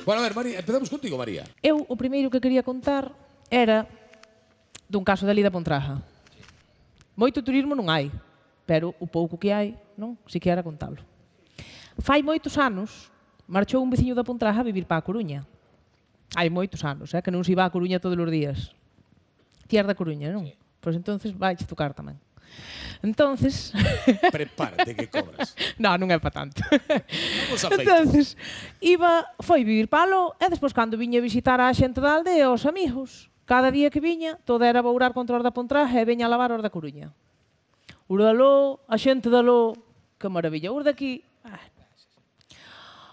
Bueno, a ver, María, empezamos contigo, María. Eu o primeiro que quería contar era dun caso dali da Pontraja. Moito turismo non hai, pero o pouco que hai, non? Si que era contalo. Fai moitos anos, marchou un veciño da Pontraja a vivir para a Coruña. Hai moitos anos, que non se iba a Coruña todos os días. Ti da Coruña, non? Pois entonces vai tocar tamén. Entonces... Prepárate que cobras. Non, non é para tanto. Vamos a feitos. Entonces, foi vivir para aló e despois cando viña a visitar a xente da aldea, os amigos, cada día que viña, todo era bourar contra os da Pontraja e veña a lavar os da Coruña. Os de aló, a xente de aló, que maravilla. Os daqui,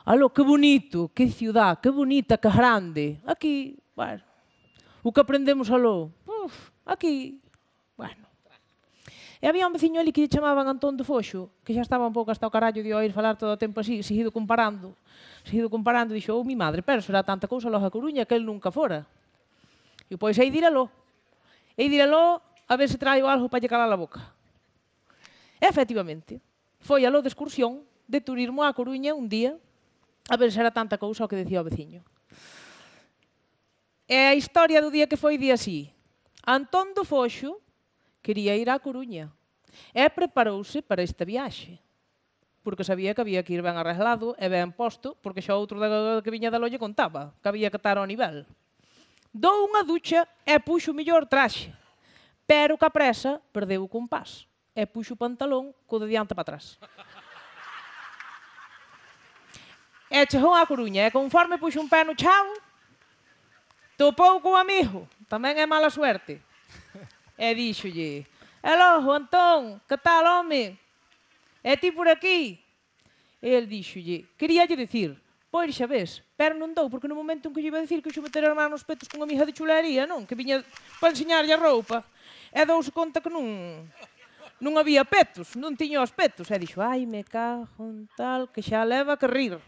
aló, que bonito, que ciudad, que bonita, que grande. Aquí, bueno, o que aprendemos aló, aquí, bueno. E había un veciño ali que lle chamaban Antón de Foxo, que xa estaba un pouco hasta o carallo de oír falar todo o tempo así, seguido comparando, dixo, mi madre, pero será tanta cousa logo a Coruña que el nunca fora. E pois, hei de ir aló, a ver se traio algo para lle calar a boca. E, efectivamente, foi aló de excursión, de turismo a Coruña un día, a ver se era tanta cousa o que decía o veciño. E a historia do día que foi di así. Antón do Foxo quería ir á Coruña e preparouse para esta viaxe, porque sabía que había que ir ben arreglado e ben posto, porque xa outro que viña da lolle contaba, que había que estar ao nivel. Dou unha ducha e puxo o mellor traxe, pero que a presa perdeu o compás e puxo o pantalón co de diante para atrás. E chegou á Coruña e conforme puxo un pé no chao, topou co amigo, tamén é mala suerte. E díxolle, "Aló, Antón, que tal, home? É ti por aquí?" E el díxolle, "Queríalle dicir, pois xa ves, pero non dou, porque no momento en que lle iba a dicir que xo meter as manos nos petos con unha amiga de chulería, non? Que viña para enseñarlle a roupa. E douse conta que non había petos, non tiña os petos. E dixo, "Ai, me cago en tal, que xa leva que rir."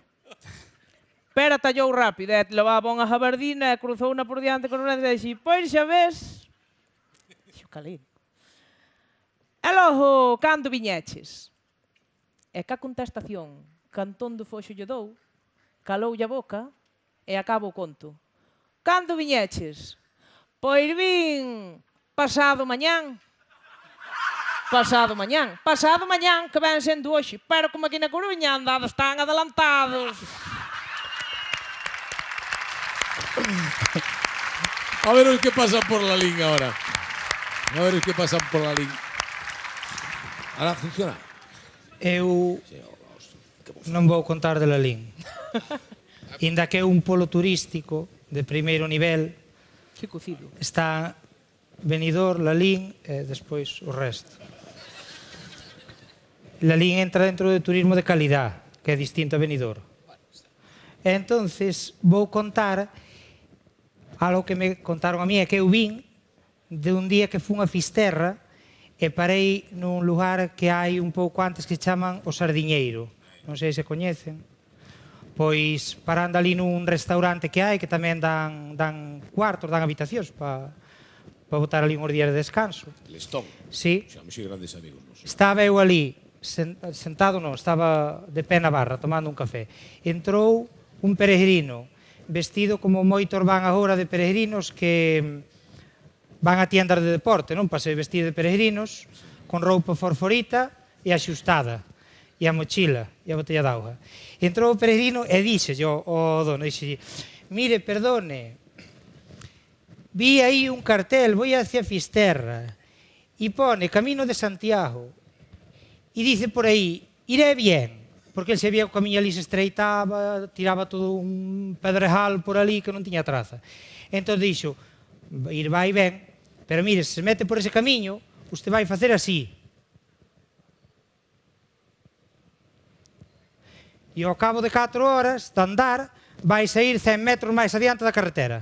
Pero tallou rápido, e levaba unha jabardina e cruzou unha por diante con unha e dixo, "Pois xa ves." Calei. E logo, cando viñeches? E ca contestación que Antón do Foxo lle dou, caloulle a boca e acabo o conto. Cando viñeches? Pois vin pasado mañán. Pasado mañán, que ven sendo hoxe, pero como aquí na Coruña andados tan adelantados. A ver os que pasan por la línea ahora. A ver os que pasan por la línea. Ahora funciona. Eu non vou contar de Lalín. Inda que é un polo turístico de primeiro nivel, Que cocido. está Benidorm, Lalín e despois o resto. Lalín entra dentro do turismo de calidad, que é distinto a Benidorm. E entonces vou contar algo que me contaron a mí, é que eu vin de un día que fun a Fisterra e parei nun lugar que hai un pouco antes que chaman o Sardiñeiro. Non sei se coñecen. Pois parando ali nun restaurante que hai, que tamén dan cuartos, dan habitacións para botar ali uns días de descanso. Lestón. Sí. Xa, moi grandes amigos. Estaba eu ali, sentado non, estaba de pé na barra, tomando un café. Entrou un peregrino, vestido como moitos van agora de peregrinos que van a tiendas de deporte, non? Para se vestir de peregrinos, con roupa forforita e axustada, e a mochila, e a botella d'auga. Entrou o peregrino e díxelle ao dono, díxelle, "Mire, perdone, vi aí un cartel, voy hacia Fisterra, e pone Camino de Santiago, e dice por aí, iré bien", porque el se vía o camiño ali se estreitaba, tiraba todo un pedrejal por ali que non tiña traza. Entón dixo, "Ir vai ben, pero mire, se mete por ese camiño, usted vai facer así." E ao cabo de 4 horas de andar, vai sair 100 metros máis adiante da carretera.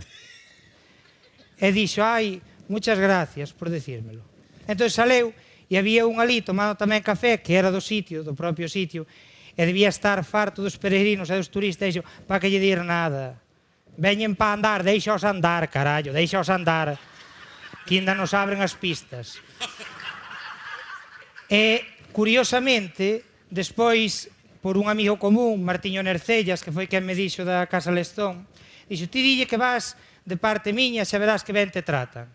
E dixo, "Ai, muchas gracias por decírmelo." Entón saleu, e había un ali tomando tamén café, que era do sitio, do propio sitio, e debía estar farto dos peregrinos e dos turistas, e dixo, "Pa que lle dir nada. Veñen pa andar, deixaos andar, carallo, deixaos andar, que ainda nos abren as pistas." E, curiosamente, despois por un amigo común, Martiño Nercellas, que foi quen me dixo da Casa Lestón, dixo, ti dille que vas de parte miña, xa verás que ben te tratan.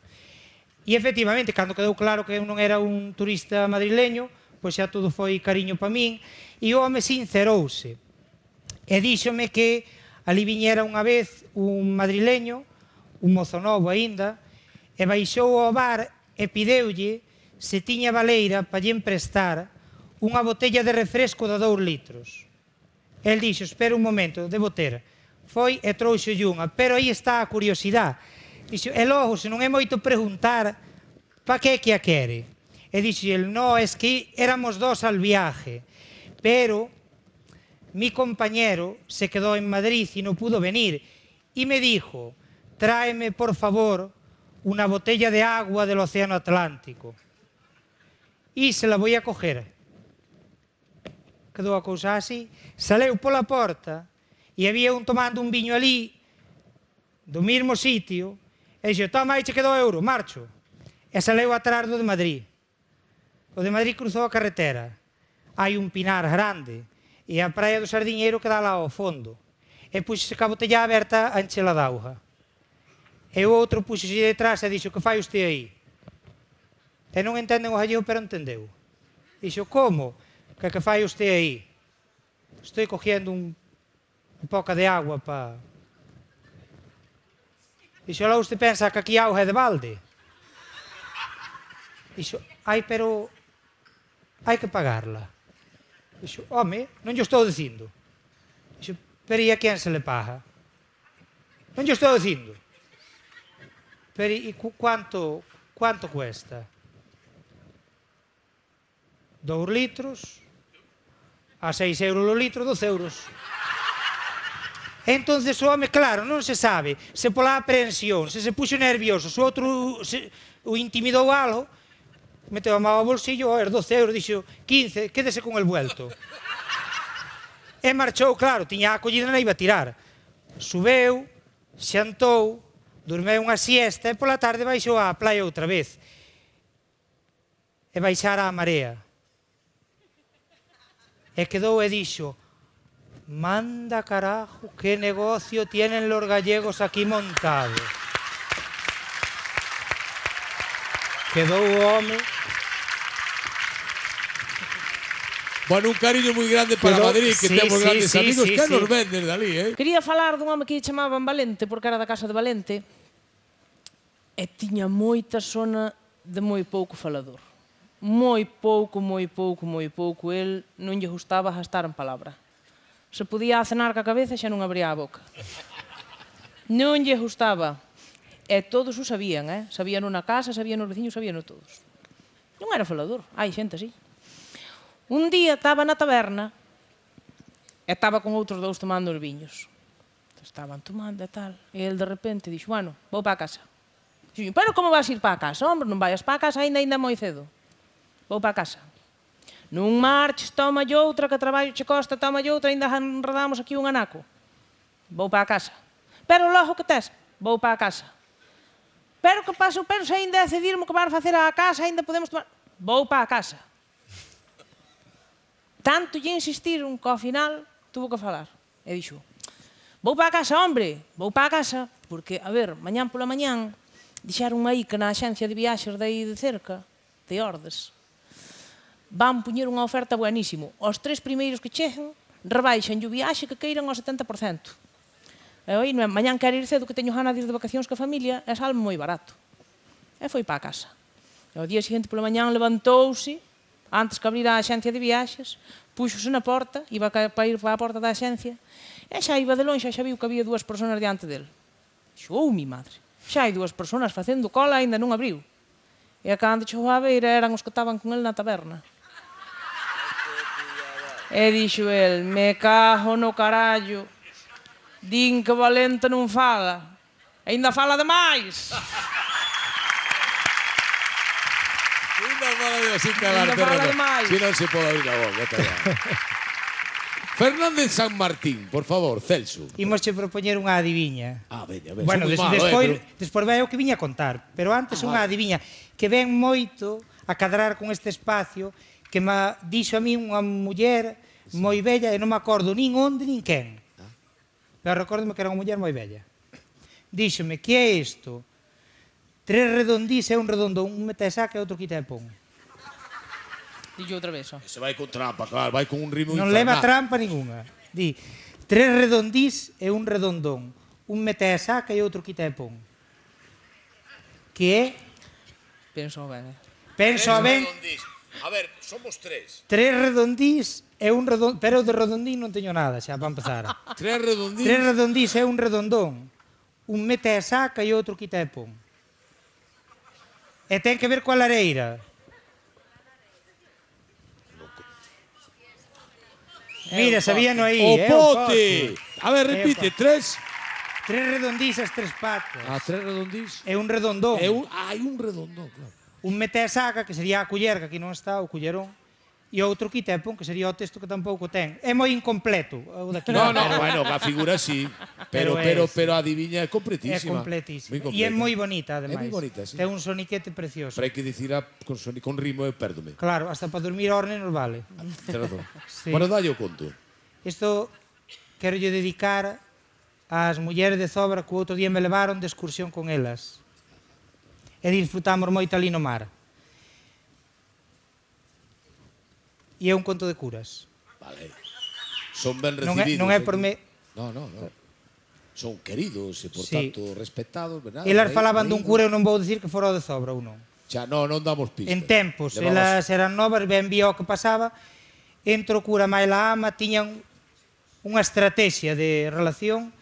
E efectivamente, cando quedou claro que eu non era un turista madrileño, pois xa todo foi cariño pa min, e o home sincerouse. E díxome que ali viñera unha vez un madrileño, un mozo novo aínda, e baixou ao bar e pideulle se tiña baleira para lle emprestar unha botella de refresco de 2 litros. El dixo, espera un momento, debo ter. Foi e trouxolle unha, pero aí está a curiosidade. Dixo, e logo, se non é moito preguntar, pa que a quere? E dixo, no, es que éramos 2 al viaje, pero mi compañero se quedó en Madrid y no pudo venir, y me dijo, tráeme, por favor, una botella de agua del Océano Atlántico. Y se la voy a coger. Quedou a cousa así, saleu pola porta e había un tomando un viño ali do mesmo sitio e dixo, toma, aí che quedou euro, marcho. E saleu atrás do de Madrid. O de Madrid cruzou a carretera. Hai un pinar grande e a praia do Sardiñeiro queda lá ao fondo. E puxose ca botella aberta a enchela de auga. E o outro puxose detrás e dixo, que fai usted aí? E non entenden o gallego, pero entendeu. Dixo, como? Que fai usted aí? Estoy cogiendo un poco de agua para... Dixo, lá usted pensa que aquí a auga é de balde? Dixo, ai, pero hai que pagarla. Dixo, home, non yo estou dicindo. Dixo, pero e a quen se le paga? Non yo estou dicindo. Pero e cuánto cuesta? 2 litros... a 6 euros o litro, 12 euros. E entonces o home, claro, non se sabe se pola aprehensión, se puxo nervioso, se o outro o intimidou algo, meteu a mão ao bolsillo, 12 euros, dixo 15, quédese con el vuelto. E marchou, claro, tiña a collida na iba a tirar. Subeu, xantou, dormeu unha siesta e pola tarde baixou á playa outra vez. E baixara a marea. E quedou e dixo, manda carajo, que negocio tienen los gallegos aquí montado. Quedou o home... Bueno, un cariño moi grande para Madrid, que temos grandes amigos que nos venden dali, Quería falar dun home que chamaban Valente, porque era da casa de Valente, e tiña moita sona de moi pouco falador. Moi pouco. El non lle gustaba gastar en palabra. Se podía acenar ca cabeza xa non abría a boca. Non lle gustaba. E todos o sabían, Sabían na casa, sabían os veciños, sabían todos. Non era falador, hai xente así. Un día estaba na taberna e estaba con outros 2 tomando os viños. Estaban tomando e tal. E el de repente dixo, bueno, vou para a casa. Dixo, pero como vas ir para a casa? Hombre, non vayas para a casa ainda moi cedo. Vou para a casa. Non marches, toma outra, que traballo che costa, toma outra, ainda enredamos aquí un anaco. Vou para a casa. Pero logo que tes? Vou para a casa. Pero que paso, pero se ainda decidirmo que van facer a casa, ainda podemos tomar... Vou para a casa. Tanto lle insistiron que ao final tuvo que falar. E dixo, vou para a casa, hombre, vou para a casa, porque, a ver, mañán pola mañán, dixeron aí que na axencia de viaxes de aí de cerca, de Ordes, van poñer unha oferta buenísimo. Os 3 primeiros que cheguen, rebaixan o viaxe que queiran ao 70%. E oi, mañán quero ir cedo, que teño ganas de ir de vacacións ca familia, e salme moi barato. E foi para a casa. E ao día seguinte pola mañán levantouse, antes que abrir a axencia de viaxes, puxose na porta, iba para ir para a porta da axencia, e xa iba de longe, xa viu que había 2 persoas diante del. Dixo, mi madre, xa hai 2 persoas facendo cola, aínda non abriu. E cando chegou a beira eran os que estaban con el na taberna. E dixo el, me cago no carallo, din que Valente non fala, ainda fala demais. Ainda fala de así calar, si non se pode abrir a boca. Fernández San Martín, por favor, Celso. Imos che propoñer unha adiviña. Veña, bueno, despois vai o que viña a contar, pero antes unha adiviña que ven moito a cadrar con este espacio, que me dixo a mí unha muller moi bella, e non me acordo nin onde nin quen. Pero recórdome que era unha muller moi bella. Díxome, que é isto? 3 redondís e un redondón, un mete e saca e outro quita e pon. Dillo outra vez, ó. Se vai con trampa, claro, vai con un ritmo Non leva trampa ninguna. Di, 3 redondís e un redondón, un mete e saca e outro quita e pon. Que é? Penso ben, Penso ben, A ver, somos 3. 3 redondís e un redondón, pero de redondín non teño nada, xa, para empezar. 3 redondís. 3 redondís e un redondón, un mete e saca e outro quita e pon. E ten que ver coa lareira. Mira, sabíano aí, O o pote. A ver, repite, 3. 3 redondís e 3 patas. 3 redondís. E un redondón. Hai un redondón, claro. Un mete e saca, que sería a culler, que aquí non está, o cullerón. E outro quita e pon, que sería o texto que tampouco ten. É moi incompleto. O daqui. No, bueno, a figura sí, pero a adiviña é É completísima. completísima. Moi E é completa. moi bonita, É ademais. moi bonita, sí. Ten un soniquete precioso. Pero hai que dicir con rimo e pérdome. Claro, hasta para dormir orne nos vale. Ten razón. Sí. Bueno, dalle o conto. Isto quero lle dedicar ás mulleres de Zobra que o outro día me levaron de excursión con elas. E disfrutamos moito ali no mar. E é un conto de curas. Vale. Son ben Non é, recibidos. non é por me... No. Son queridos e, por Sí. tanto, respetados. ¿verdad? Elas Aí, falaban aí, dun cura, eu non vou dicir que fora o de Zobra ou non. Xa, non damos pistas. En tempos, Levamos- elas eran novas, ben vía o que pasaba, entre o cura máis a ama tiñan unha estrategia de relación.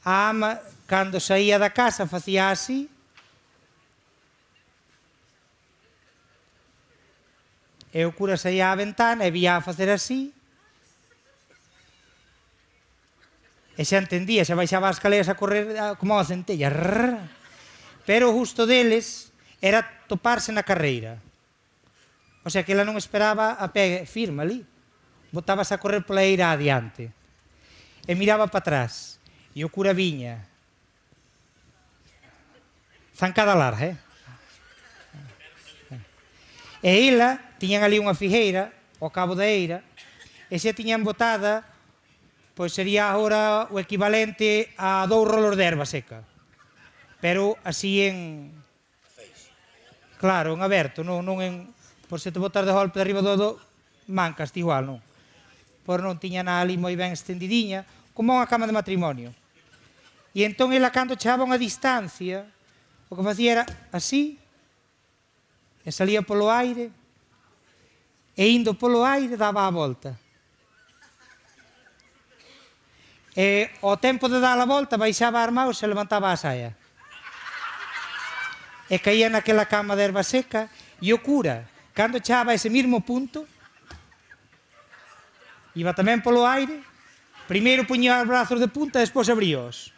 A ama, cando saía da casa, facía así, e o cura saía á ventana e vía a facer así, e xa entendía, xa baixaba as escaleras a correr como a centella. Rrr. Pero o justo deles era toparse na carreira. O sea que ela non esperaba a pé firme ali. Botábase a correr pola eira adiante. E miraba para atrás. E o cura viña. Zancada larga, E ela, tiñan ali unha figueira, ao cabo da eira, e xa tiñan botada, pois sería agora o equivalente a 2 rolos de erva seca. Pero así en... Claro, en aberto, non en... Por se te botas de golpe de arriba do mancas, ti igual, non? Por non tiña nada ali moi ben estendidiña, como unha cama de matrimonio. E entón ela, cando chegaba a unha distancia, o que facía era así, e salía polo aire, e indo polo aire daba a volta. E ao tempo de dar a volta baixaba a armao e se levantaba a saia. E caía naquela cama de erva seca, e o cura, cando chegaba a ese mismo punto, iba tamén polo aire, primeiro puñía os brazos de punta e despois abríos.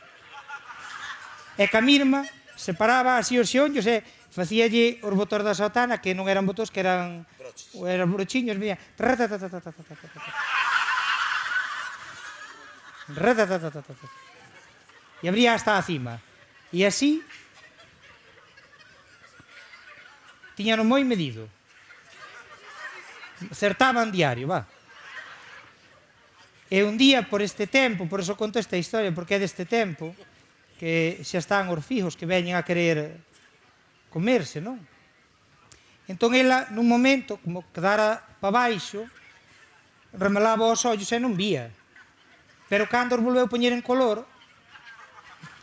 E ca mirma separaba así os xeonllos e facíalle os botós da sotana, que non eran botós, que eran brochiños, veía. E abría hasta a cima. E así tiñano moi medido. Certaban diario, va. E un día, por este tempo, por eso conto esta historia, porque é deste tempo, que xa están os fijos que veñen a querer comerse, non? Entón ela, nun momento, como quedara para baixo, remelaba os ollos e non vía. Pero cando os volveu poñer en color,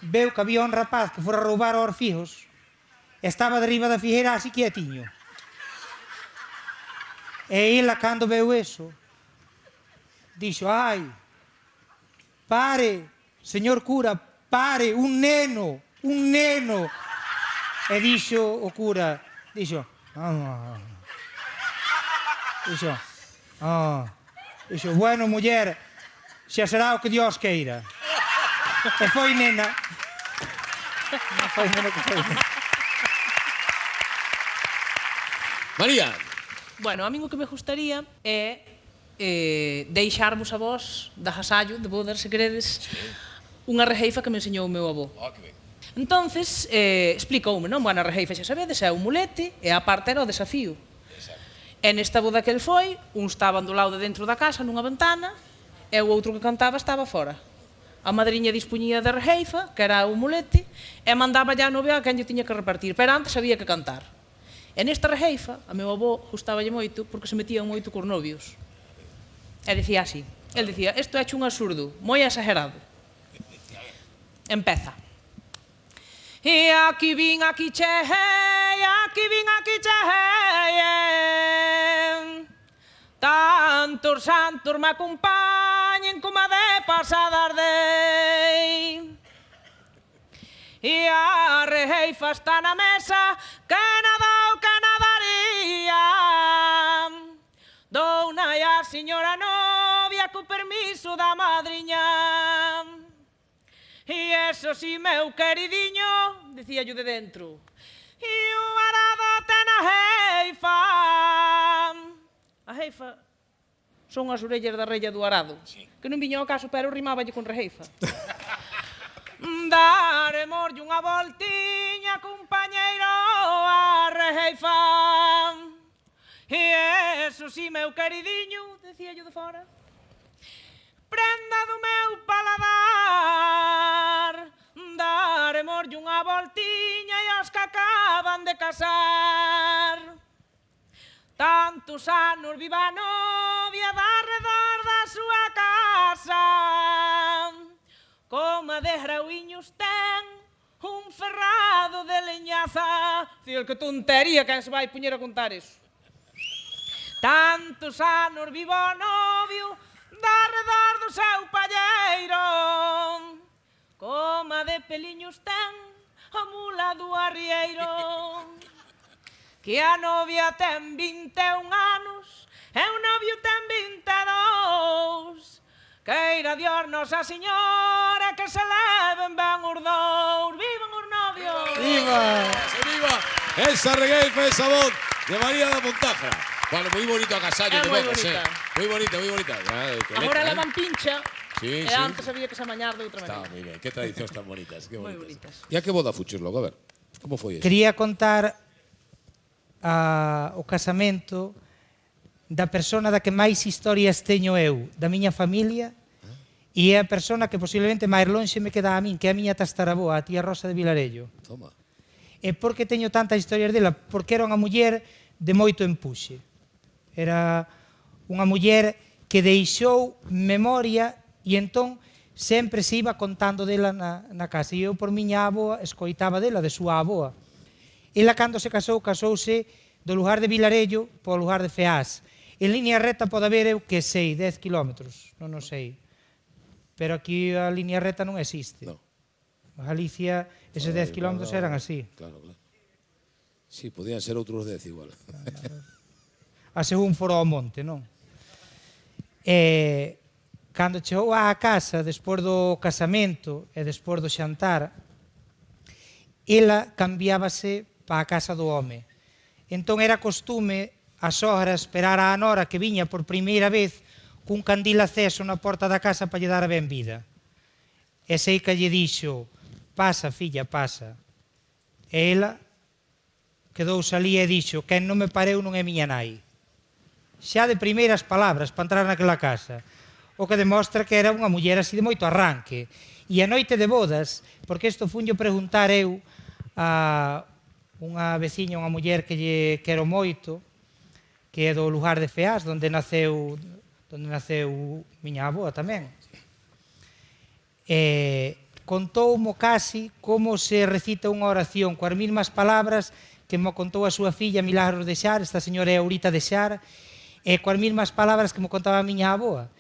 veu que había un rapaz que fora roubar aos fijos e estaba derriba da figueira así quietiño. E ela, cando veu eso, dixo, ai, pare, señor cura, pare, un neno. E dixo o cura, dixo, bueno, muller, xa será o que Dios queira. E foi nena. Foi nena que foi nena. María. Bueno, a min o que me gustaría é deixarvos a vos da Hasallo, de bodas, se queredes, unha rejeifa que me enseñou o meu avó. Que ben. Entonces, explicoume, non? Bueno, a rejeifa xa sabedes, é un mulete e a parte era o desafío. E nesta boda que el foi, un estaban do lado de dentro da casa, nunha ventana, e o outro que cantaba estaba fora. A madriña dispuñía de rejeifa, que era o mulete, e mandaba ya a novia a quen lle tiña que repartir, pero antes había que cantar. E nesta rejeifa, a meu avó gustaballe moito porque se metían moito cos novios. E dicía así, el dicía, isto é un absurdo, moi exagerado. Empeza. E aquí vin, aquí chehei, aquí vin, aquí chehei, tantos santos me acompañen como a de pasadas dei. E a rejeifa está na mesa, que nada o que nadaría. Douna e a señora novia co permiso da madriña. E eso si, meu queridinho, dicía yo de dentro, e o arado ten a jeifa. A jeifa son as orellas da rella do arado, que non viña ao caso, pero rimáballe con rejeifa. Daremoslle unha voltiña, compañeiro, a rejeifa. E eso si, meu queridinho, dicía yo de fora, prenda do meu paladar, daremoslle unha voltiña e os que acaban de casar. Tantos anos viva a novia de arredor da súa casa, como de grauiños ten un ferrado de leñaza. Dicir, que tontería, quen se vai poñer a contar eso? Tantos anos viva o novio de arredor do seu palleiro, como de peliños ten a mula do arrieiro. Que a novia ten 21 anos e o novio ten 22. Queira Dios Nosa Señora que se leven ben os dous. Vivan os novios! ¡Viva! ¡Viva! Esa regueifa, esa voz de María da Montaja. Bueno, moi bonito a casallo de bodas, Moi bonita, moi bonita. Agora levan pincha, sí, e antes había que se amañar de outra Está maneira. moi ben, que tradicións tan bonitas, que Moi bonitas. bonitas. E a que boda fuches logo? A ver, como foi eso? Quería contar o casamento da persona da que máis historias teño eu, da miña familia, e é a persona que posiblemente máis lonxe me queda a min, que é a miña tastarabóa, a tía Rosa de Vilarello. Toma. E por que teño tantas historias dela? Porque era unha muller de moito empuxe. Era unha muller que deixou memoria e entón sempre se iba contando dela na casa. E eu por miña avoa escoitaba dela, de súa avoa. Ela cando se casou, casouse do lugar de Vilarello para o lugar de Feás. En línea recta pode haber, eu que sei, 10 kilómetros, non o sei. Pero aquí a línea recta non existe. No. A Galicia, eses 10 kilómetros eran así. Claro, claro. Sí, podían ser outros 10 igual. A según fora ao monte, non? E cando chegou á casa, despois do casamento e despois do xantar, ela cambiábase para a casa do home. Entón era costume a sogra esperar a nora que viña por primeira vez cun candil aceso na porta da casa para lle dar a benvida. E sei que lle dixo, pasa, filla, pasa. E ela quedouse ali e dixo, quen non me pareu non é miña nai. Xa de primeiras palabras para entrar naquela casa, o que demostra que era unha muller así de moito arranque. E a noite de bodas, porque isto funlle preguntar eu a unha veciña, unha muller que lle quero moito, que é do lugar de Feás, onde naceu miña avoa tamén. Contoumo casi como se recita unha oración coas mesmas palabras que mo contou a súa filla Milagros de Xar, esta señora é Aurita de Xar, e coas mesmas palabras que mo contaba a miña avoa.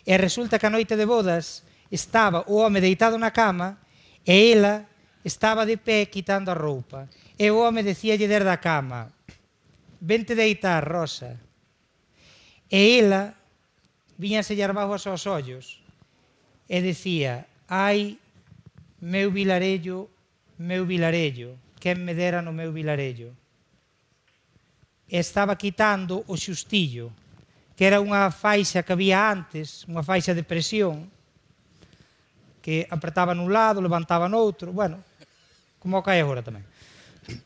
E resulta que a noite de bodas estaba o home deitado na cama e ela estaba de pé quitando a roupa. E o home decíalle desde a cama, vente deitar, Rosa. E ela víñase abajo aos ollos e decía, ai, meu Vilarello, quen me dera no meu Vilarello. E estaba quitando o xustillo, que era unha faixa que había antes, unha faixa de presión, que apretaba nun lado, levantaba noutro, bueno, como cae agora tamén.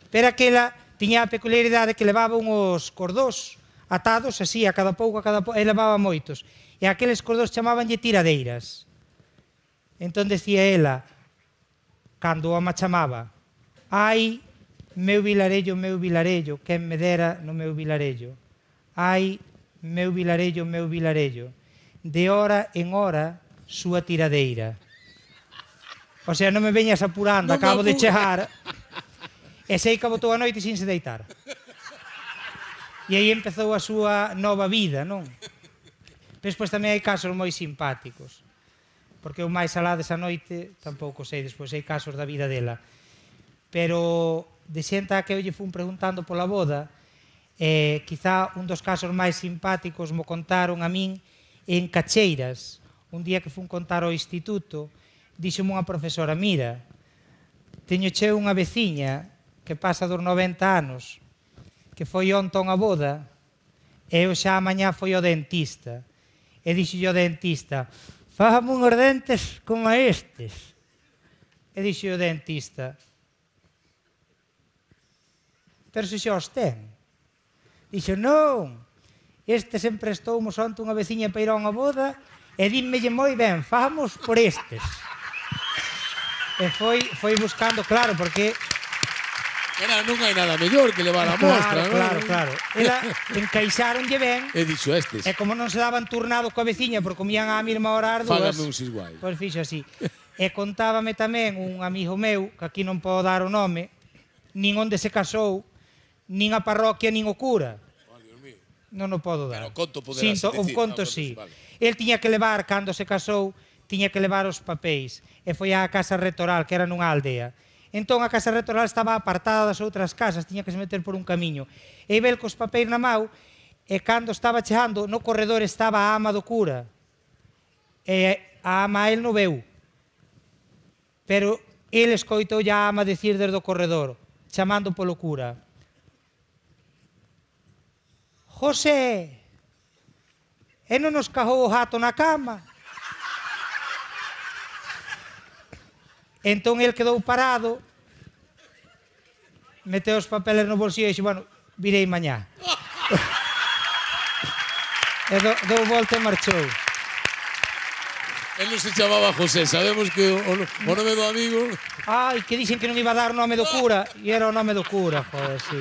Pero aquela tiña a peculiaridade que levaba uns cordós atados así, a cada pouco, e levaba moitos. E aqueles cordos chamabanlle tiradeiras. Entón decía ela, cando o ama chamaba, ai, meu vilarello, quen me dera no meu vilarello. Ai, meu vilarello, de hora en hora, súa tiradeira. O sea, non me veñas apurando, acabo de chegar, e sei que botou a noite sin se deitar. E aí empezou a súa nova vida, non? Despois tamén hai casos moi simpáticos, porque o máis alá desa noite tampouco sei, despois hai casos da vida dela. Pero de xente a que eu lle fun preguntando pola boda, quizá un dos casos máis simpáticos mo contaron a min en Cacheiras. Un día que fun contar ao instituto, díxome unha profesora, mira, teño che unha veciña que pasa dos 90 anos, que foi ontón a boda, e eu xa a mañá foi ao dentista. E dixo o dentista, fájame unhos dentes como estes. E dixo o dentista, pero se xa os ten. Dixo, non, este sempre estoumos onte unha veciña para ir a unha boda, e dímelle moi ben, fájamos por estes. E foi buscando, claro, porque... Non hai nada mellor que levar a mostra, non? Claro. Ela encaixaronlle ben. E dixo estes. E como non se daban turnado coa veciña, porque comían á mesma hora as dúas... Fágame uns iguais. Pois fixo así. E contábame tamén un amigo meu, que aquí non podo dar o nome, nin onde se casou, nin a parroquia, nin o cura. Non o podo dar. Pero o conto poderás dicir. O conto sí. El tiña que levar, cando se casou, tiña que levar os papéis. E foi á casa retoral, que era nunha aldea. Entón a casa retoral estaba apartada das outras casas, tiña que se meter por un camiño. E vel cos papéis na mau, e cando estaba chegando, no corredor estaba a ama do cura. E a ama el non veu. Pero el escoitou a ama dicir desde o corredor, chamando polo cura. José, e non nos cajou o gato na cama? Entón el quedou parado, meteu os papeles no bolsillo e dixo, bueno, virei mañá. E dou volta e marchou. Él non se chamaba José, sabemos que o nome do amigo... Ai, que dixen que non iba a dar o nome do cura, e era o nome do cura, joder, sí.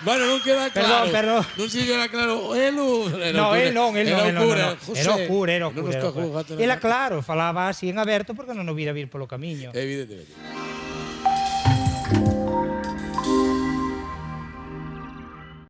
Bueno, non queda claro. Perdón. Non se queda claro. El non. Era o cura. José. Era o cura. Ela, claro, falaba así en aberto porque non o vira vir polo camiño. Evidentemente.